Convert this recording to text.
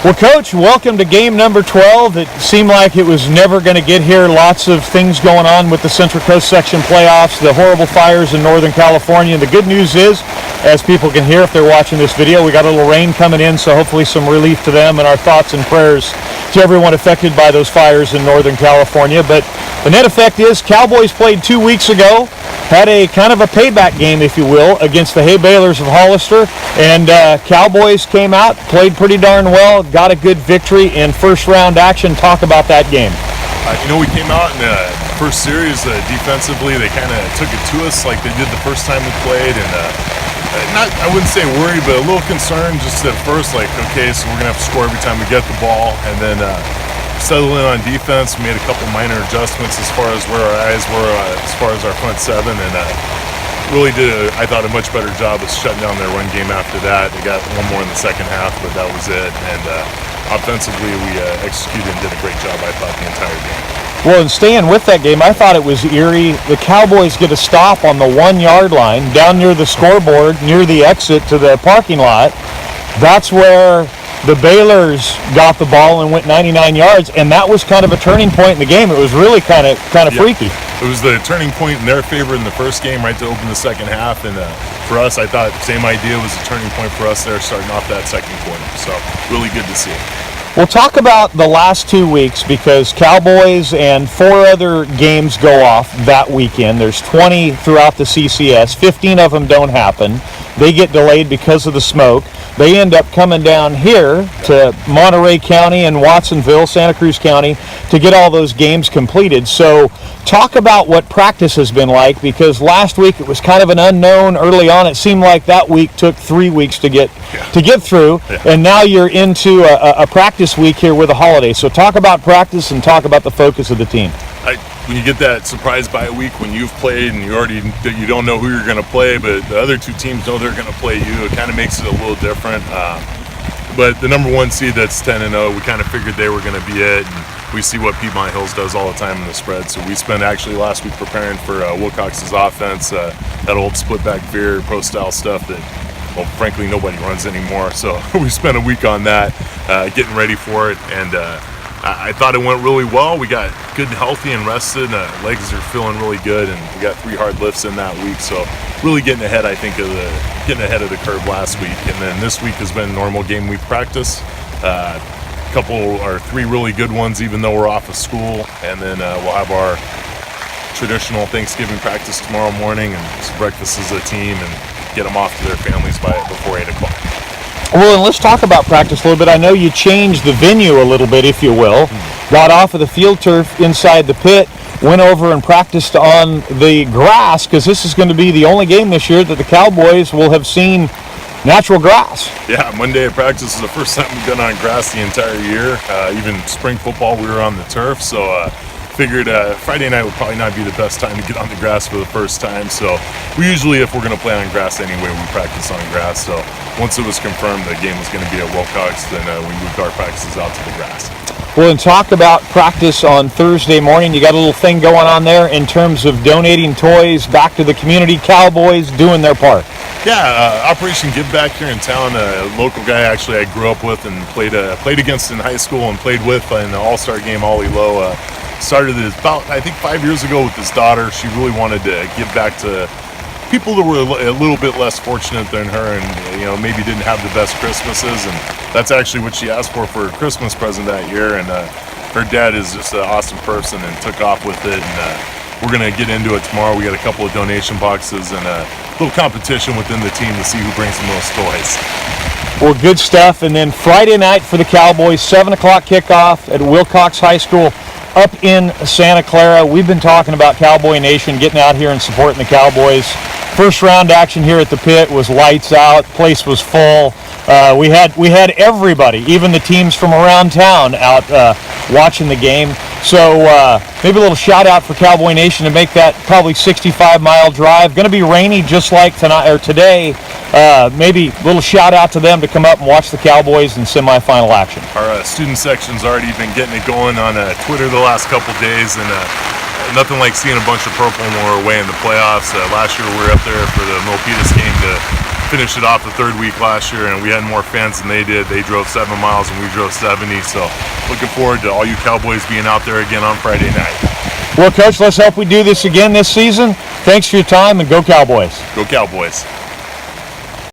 Well, Coach, welcome to game number 12. It seemed like it was never going to get here. Lots of things going on with the Central Coast Section playoffs, the horrible fires in Northern California. The good news is, as people can hear if they're watching this video, we got a little rain coming in, so hopefully some relief to them, and our thoughts and prayers to everyone affected by those fires in Northern California. But the net effect is Cowboys played 2 weeks ago, had a kind of a payback game, if you will, against the Hay Baylors of Hollister, and Cowboys came out, played pretty darn well, got a good victory in first round action. Talk about that game. We came out in the first series defensively. They kind of took it to us like they did the first time we played, and I wouldn't say worried, but a little concerned just at first, like, okay, so we're going to have to score every time we get the ball, and then settle in on defense, made a couple minor adjustments as far as where our eyes were as far as our front seven, and really did, I thought, a much better job of shutting down their run game after that. They got one more in the second half, but that was it, and offensively we executed and did a great job, I thought, the entire game. Well, and staying with that game, I thought it was eerie. The Cowboys get a stop on the 1 yard line down near the scoreboard, near the exit to the parking lot. That's where the Baylors got the ball and went 99 yards, and that was kind of a turning point in the game. It was really kind of freaky. It was the turning point in their favor in the first game, right, to open the second half, and for us, I thought same idea was a turning point for us there, starting off that second quarter. So really good to see it. We'll talk about the last 2 weeks because Cowboys and 4 other games go off that weekend. There's 20 throughout the CCS. 15 of them don't happen. They get delayed because of the smoke. They end up coming down here to Monterey County and Watsonville, Santa Cruz County, to get all those games completed. So talk about what practice has been like, because last week it was kind of an unknown early on. It seemed like that week took 3 weeks to get through, and now you're into a practice week here with a holiday. So talk about practice and talk about the focus of the team. When you get that surprise bye week when you've played and you don't know who you're going to play, but the other two teams know they're going to play you, it kind of makes it a little different. But the number 1 seed that's 10-0, we kind of figured they were going to be it. And we see what Piedmont Hills does all the time in the spread. So we spent actually last week preparing for Wilcox's offense, that old split back veer, pro style stuff that, well, frankly, nobody runs anymore. So we spent a week on that, getting ready for it, and I thought it went really well. We got good and healthy and rested. Legs are feeling really good, and we got 3 hard lifts in that week. So really getting ahead, I think, of the curve last week. And then this week has been normal game week practice. Couple or 3 really good ones, even though we're off of school. And then we'll have our traditional Thanksgiving practice tomorrow morning, and some breakfast as a team, and get them off to their families before 8 o'clock. Well, and let's talk about practice a little bit. I know you changed the venue a little bit, if you will. Got off of the field turf inside the pit, went over and practiced on the grass, because this is going to be the only game this year that the Cowboys will have seen natural grass. Yeah, Monday at practice is the first time we've been on grass the entire year. Even spring football, we were on the turf. So figured Friday night would probably not be the best time to get on the grass for the first time. So we usually, if we're going to play on grass anyway, we practice on grass. So once it was confirmed the game was going to be at Wilcox, then we moved our practices out to the grass. Well, and talk about practice on Thursday morning. You got a little thing going on there in terms of donating toys back to the community. Cowboys doing their part. Yeah, Operation Give Back here in town. A local guy actually I grew up with and played against in high school and played with in the All-Star game, Ollie Lowe. Started this about, I think, 5 years ago with his daughter. She really wanted to give back to people that were a little bit less fortunate than her, and maybe didn't have the best Christmases, and that's actually what she asked for her Christmas present that year. And her dad is just an awesome person and took off with it, and we're going to get into it tomorrow. We got a couple of donation boxes and a little competition within the team to see who brings the most toys. Well, good stuff. And then Friday night for the Cowboys, 7 o'clock kickoff at Wilcox High School up in Santa Clara. We've been talking about Cowboy Nation, getting out here and supporting the Cowboys. First round action here at the pit was lights out. Place was full. We had everybody, even the teams from around town, out watching the game. So maybe a little shout out for Cowboy Nation to make that probably 65-mile drive. Going to be rainy just like tonight or today. Maybe a little shout out to them to come up and watch the Cowboys in semifinal action. Our student section's already been getting it going on Twitter the last couple days, and nothing like seeing a bunch of purple when we're away in the playoffs. Last year we were up there for the Milpitas game to finished it off the third week last year, and we had more fans than they did. They drove 7 miles and we drove 70. So looking forward to all you Cowboys being out there again on Friday night. Well, Coach, let's hope we do this again this season. Thanks for your time, and go Cowboys. Go Cowboys.